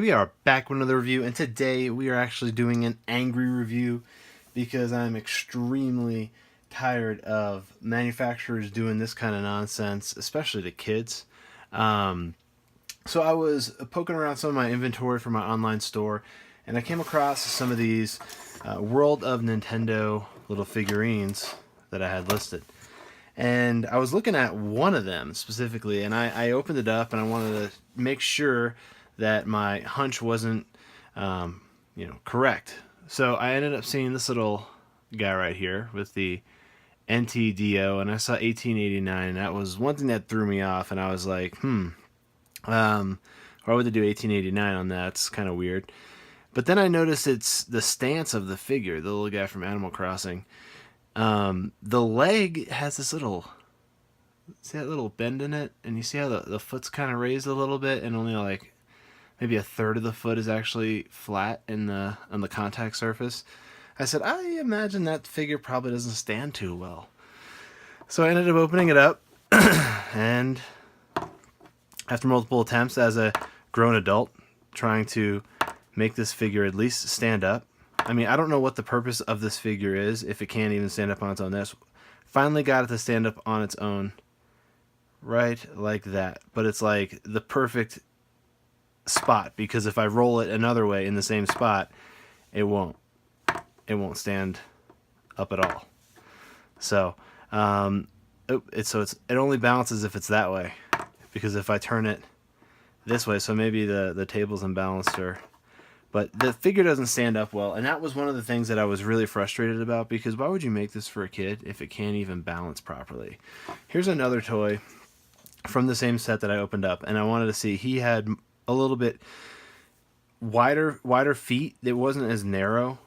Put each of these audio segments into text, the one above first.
We are back with another review, and today we are actually doing an angry review because I'm extremely tired of manufacturers doing this kind of nonsense, especially to kids. So I was poking around some of my inventory for my online store, and I came across some of these World of Nintendo little figurines that I had listed. And I was looking at one of them specifically, and I opened it up, and I wanted to make sure that my hunch wasn't, correct. So I ended up seeing this little guy right here with the NTDO, and I saw 1889, and that was one thing that threw me off, and I was like, why would they do 1889 on that? It's kind of weird. But then I noticed it's the stance of the figure, the little guy from Animal Crossing. The leg has this little, see that little bend in it? And you see how the foot's kind of raised a little bit, and only like maybe a third of the foot is actually flat on the contact surface. I said, I imagine that figure probably doesn't stand too well. So I ended up opening it up, and after multiple attempts as a grown adult, trying to make this figure at least stand up. I mean, I don't know what the purpose of this figure is if it can't even stand up on its own. That's finally got it to stand up on its own, right like that. But it's like the perfect spot, because if I roll it another way in the same spot, it won't stand up at all. So it only balances if it's that way, because if I turn it this way, so maybe the table's imbalanced, but the figure doesn't stand up well, and that was one of the things that I was really frustrated about, because why would you make this for a kid if it can't even balance properly? Here's another toy from the same set that I opened up, and I wanted to see. He had a little bit wider feet. It wasn't as narrow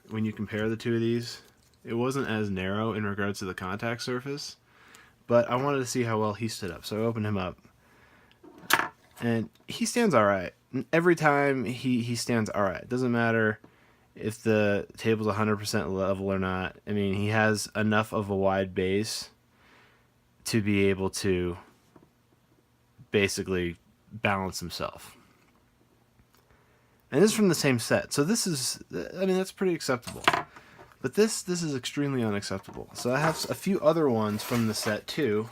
when you compare the two of these. It wasn't as narrow in regards to the contact surface, but I wanted to see how well he stood up, so I opened him up, and he stands all right. Every time he stands all right. It doesn't matter if the table's 100% level or not. I mean, he has enough of a wide base to be able to basically balance himself. And this is from the same set. So this is, I mean, that's pretty acceptable. But this is extremely unacceptable. So I have a few other ones from the set too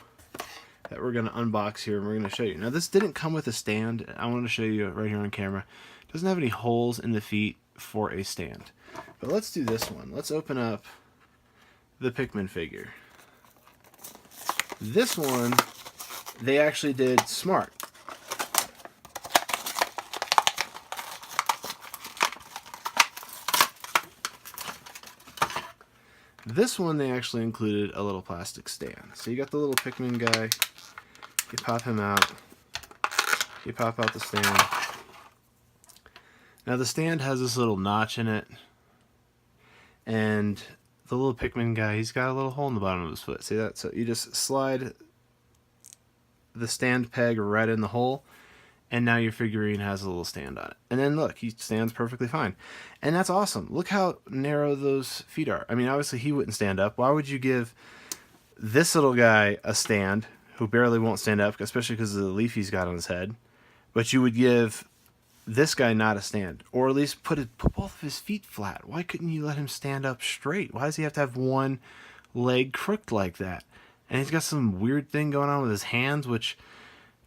that we're going to unbox here, and we're going to show you. Now, this didn't come with a stand. I want to show you right here on camera. It doesn't have any holes in the feet for a stand. But let's do this one. Let's open up the Pikmin figure. This one, they actually did smart. This one, they actually included a little plastic stand. So you got the little Pikmin guy. You pop him out. You pop out the stand. Now the stand has this little notch in it. And the little Pikmin guy, he's got a little hole in the bottom of his foot. See that? So you just slide the stand peg right in the hole, and now your figurine has a little stand on it. And then look, he stands perfectly fine. And that's awesome. Look how narrow those feet are. I mean, obviously he wouldn't stand up. Why would you give this little guy a stand, who barely won't stand up, especially because of the leaf he's got on his head, but you would give this guy not a stand, or at least put both of his feet flat? Why couldn't you let him stand up straight? Why does he have to have one leg crooked like that? And he's got some weird thing going on with his hands, which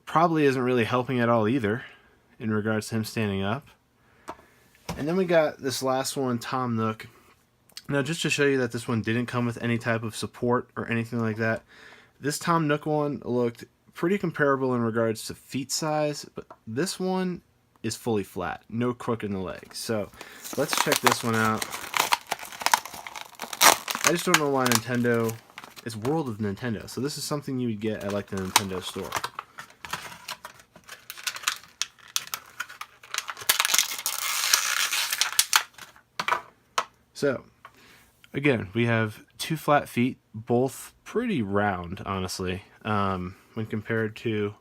probably isn't really helping at all either in regards to him standing up. And then we got this last one, Tom Nook. Now, just to show you that this one didn't come with any type of support or anything like that, this Tom Nook one looked pretty comparable in regards to feet size, but this one is fully flat, no crook in the leg. So let's check this one out. I just don't know why Nintendo, it's World of Nintendo, so this is something you would get at like the Nintendo store. So again, we have two flat feet, both pretty round, honestly, when compared to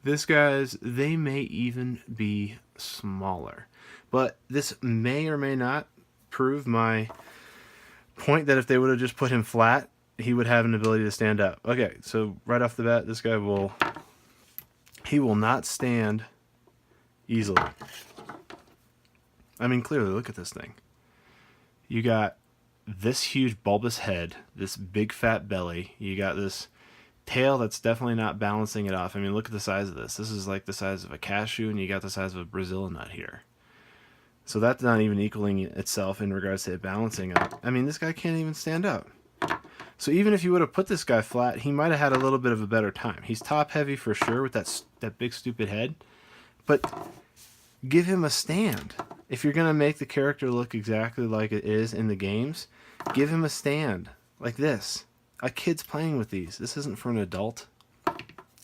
this guy's. They may even be smaller, but this may or may not prove my point that if they would have just put him flat, he would have an ability to stand up. Okay, so right off the bat, this guy will not stand easily. I mean, clearly, look at this thing. You got this huge bulbous head, this big fat belly. You got this tail that's definitely not balancing it off. I mean, look at the size of this. This is like the size of a cashew, and you got the size of a Brazil nut here. So that's not even equaling itself in regards to it balancing out. I mean, this guy can't even stand up. So even if you would have put this guy flat, he might have had a little bit of a better time. He's top heavy for sure with that big stupid head, but give him a stand. If you're gonna make the character look exactly like it is in the games, give him a stand like this. A kid's playing with these. This isn't for an adult.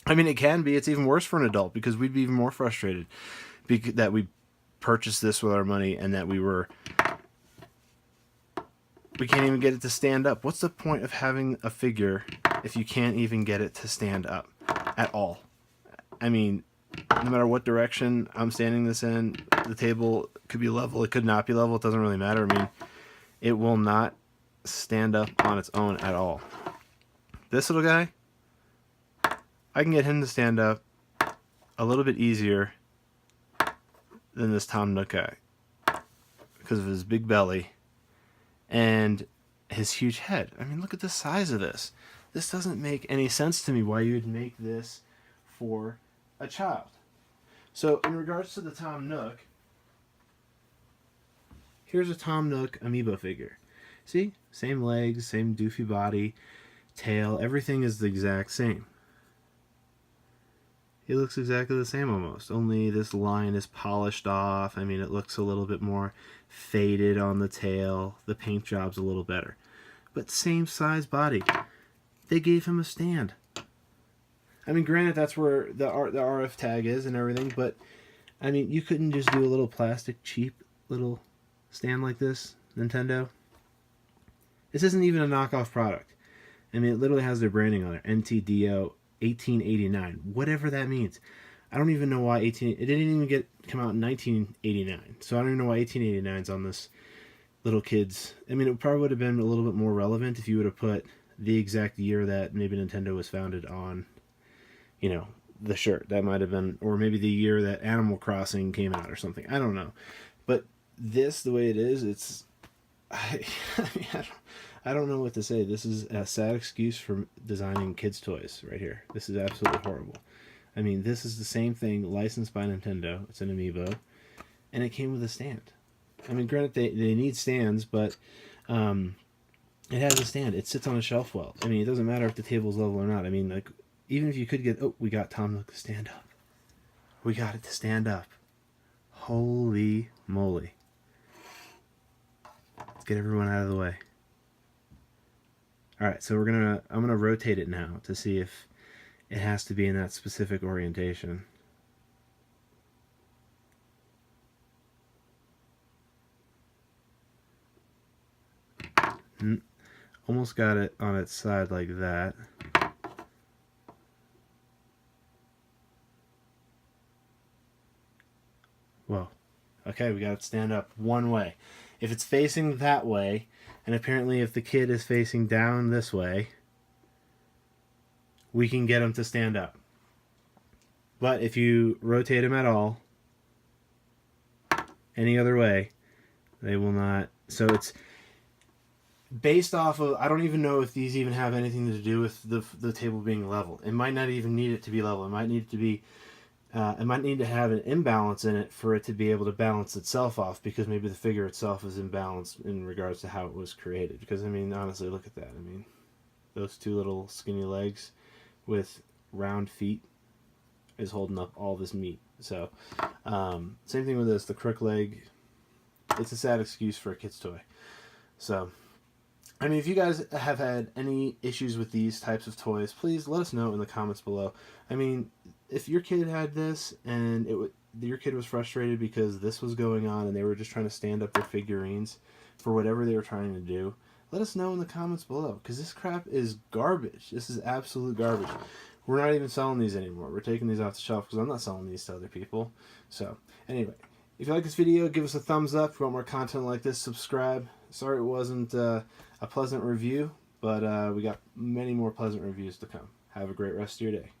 I mean, it can be. It's even worse for an adult because we'd be even more frustrated that we purchased this with our money and that we can't even get it to stand up. What's the point of having a figure if you can't even get it to stand up at all? I mean, no matter what direction I'm standing this in, the table could be level, it could not be level, it doesn't really matter. I mean, it will not stand up on its own at all. This little guy, I can get him to stand up a little bit easier than this Tom Nook guy because of his big belly and his huge head. I mean, look at the size of this. This doesn't make any sense to me why you would make this for a child. So in regards to the Tom Nook, here's a Tom Nook amiibo figure. See? Same legs, same doofy body, tail, everything is the exact same. He looks exactly the same almost, only this line is polished off. I mean, it looks a little bit more faded on the tail. The paint job's a little better. But same size body. They gave him a stand. I mean, granted, that's where the RF tag is and everything, but, I mean, you couldn't just do a little plastic, cheap little stand like this, Nintendo? This isn't even a knockoff product. I mean, it literally has their branding on it, NTDO 1889, whatever that means. I don't even know why it didn't even come out in 1989, so I don't even know why 1889 is on this little kid's. I mean, it probably would have been a little bit more relevant if you would have put the exact year that maybe Nintendo was founded on, you know, the shirt. That might have been, or maybe the year that Animal Crossing came out or something. I don't know. But this, the way it is, it's, I don't know what to say. This is a sad excuse for designing kids' toys right here. This is absolutely horrible. I mean, this is the same thing licensed by Nintendo. It's an amiibo. And it came with a stand. I mean, granted, they need stands, but it has a stand. It sits on a shelf well. I mean, it doesn't matter if the table's level or not. I mean, like, even if you could get... Oh, we got Tom Nook to stand up. We got it to stand up. Holy moly. Let's get everyone out of the way. Alright, so I'm gonna rotate it now to see if it has to be in that specific orientation. Almost got it on its side like that. Whoa. Okay, we got it stand up one way. If it's facing that way, and apparently if the kid is facing down this way, we can get him to stand up. But if you rotate him at all, any other way, they will not. So it's based off of, I don't even know if these even have anything to do with the table being level. It might not even need it to be level. It might need it to be, it might need to have an imbalance in it for it to be able to balance itself off, because maybe the figure itself is imbalanced in regards to how it was created. Because, I mean, honestly, look at that. I mean, those two little skinny legs with round feet is holding up all this meat. So, same thing with this. The crook leg, it's a sad excuse for a kid's toy. So, I mean, if you guys have had any issues with these types of toys, please let us know in the comments below. I mean, if your kid had this and your kid was frustrated because this was going on and they were just trying to stand up their figurines for whatever they were trying to do, let us know in the comments below, because this crap is garbage. This is absolute garbage. We're not even selling these anymore. We're taking these off the shelf because I'm not selling these to other people. So, anyway, if you like this video, give us a thumbs up. If you want more content like this, subscribe. Sorry it wasn't a pleasant review, but we got many more pleasant reviews to come. Have a great rest of your day.